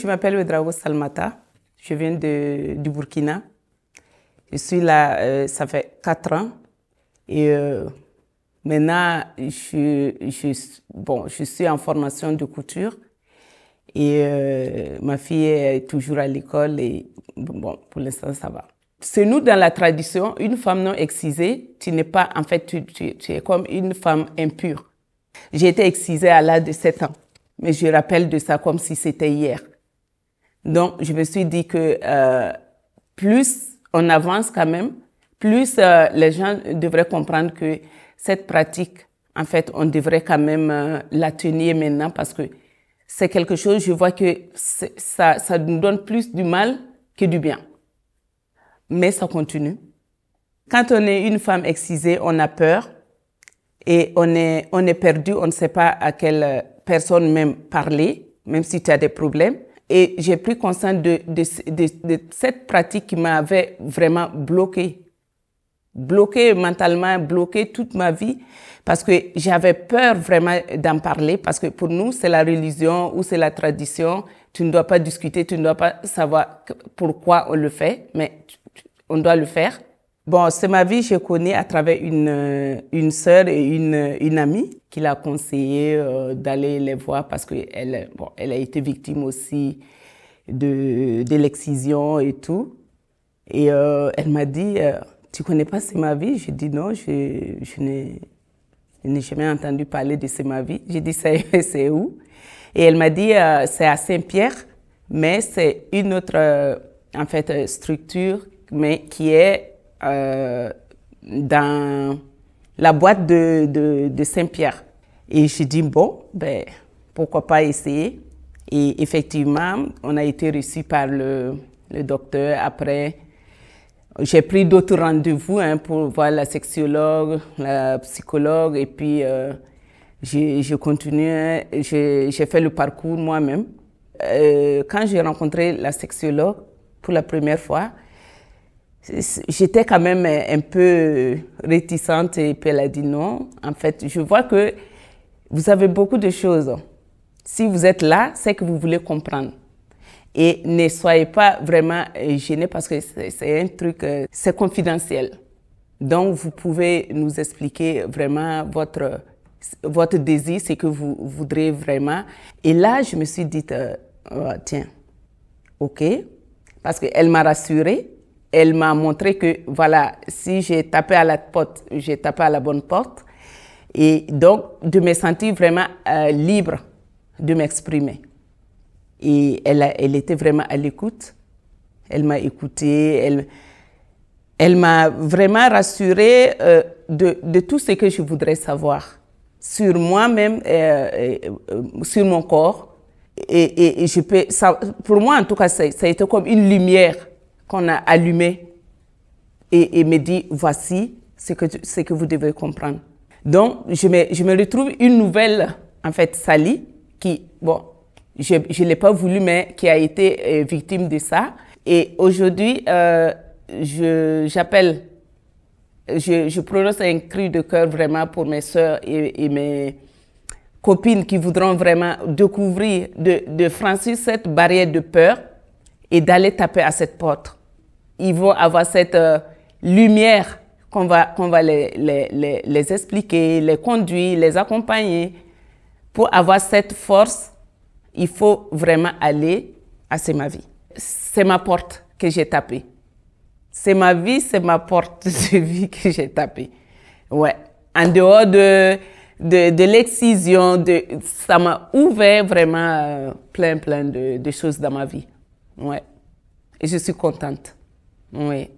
je m'appelle Ouedraogo Salmata. Je viens du Burkina. Je suis là, ça fait 4 ans. Et maintenant, je suis en formation de couture. Et ma fille est toujours à l'école et bon, pour l'instant, ça va. C'est nous, dans la tradition, une femme non excisée, tu n'es pas, en fait, tu es comme une femme impure. J'ai été excisée à l'âge de 7 ans, mais je rappelle de ça comme si c'était hier. Donc, je me suis dit que plus on avance quand même, plus les gens devraient comprendre que cette pratique, en fait, on devrait quand même la tenir maintenant parce que c'est quelque chose, je vois que ça nous donne plus du mal que du bien. Mais ça continue. Quand on est une femme excisée, on a peur et on est perdu, on ne sait pas à quelle personne même parler, même si tu as des problèmes. Et j'ai pris conscience de cette pratique qui m'avait vraiment bloquée mentalement, bloquée toute ma vie, parce que j'avais peur vraiment d'en parler, parce que pour nous, c'est la religion ou c'est la tradition. Tu ne dois pas discuter, tu ne dois pas savoir pourquoi on le fait, mais on doit le faire. Bon, c'est ma vie, je connais à travers une sœur et une amie qui l'a conseillé d'aller les voir parce qu'elle elle a été victime aussi de l'excision et tout. Et elle m'a dit, tu connais pas C'est ma vie? J'ai dit non, je n'ai jamais entendu parler de C'est ma vie. J'ai dit, c'est où? Et elle m'a dit, c'est à Saint-Pierre, mais c'est une autre en fait, structure, mais qui est dans la boîte de Saint-Pierre. Et j'ai dit, bon, ben, pourquoi pas essayer? Et effectivement, on a été reçus par le docteur. Après, j'ai pris d'autres rendez-vous pour voir la sexologue, la psychologue, et puis je continuais, j'ai fait le parcours moi-même. Quand j'ai rencontré la sexologue pour la première fois, j'étais quand même un peu réticente et puis elle a dit non. En fait, je vois que vous avez beaucoup de choses. Si vous êtes là, c'est que vous voulez comprendre. Et ne soyez pas vraiment gênés parce que c'est un truc, c'est confidentiel. Donc, vous pouvez nous expliquer vraiment votre désir, ce que vous voudrez vraiment. Et là, je me suis dit, tiens, ok, parce qu'elle m'a rassurée. Elle m'a montré que, voilà, si j'ai tapé à la porte, j'ai tapé à la bonne porte. Et donc, de me sentir vraiment libre de m'exprimer. Et elle était vraiment à l'écoute. Elle m'a écoutée. Elle m'a vraiment rassurée de tout ce que je voudrais savoir sur moi-même, sur mon corps. Et pour moi, en tout cas, ça a été comme une lumière qu'on a allumée et me dit, voici ce que vous devez comprendre. Donc, je me retrouve une nouvelle, en fait, Sally, qui, bon, je ne l'ai pas voulu, mais qui a été victime de ça. Et aujourd'hui, je prononce un cri de cœur vraiment pour mes sœurs et mes copines qui voudront vraiment découvrir, de franchir cette barrière de peur et d'aller taper à cette porte. Ils vont avoir cette lumière qu'on va les expliquer, les conduire, les accompagner. Pour avoir cette force, il faut vraiment aller à C'est ma vie. C'est ma porte que j'ai tapée. C'est ma vie, c'est ma porte de vie que j'ai tapée. Ouais. En dehors de l'excision, ça m'a ouvert vraiment plein de choses dans ma vie. Ouais. Et je suis contente. Oui.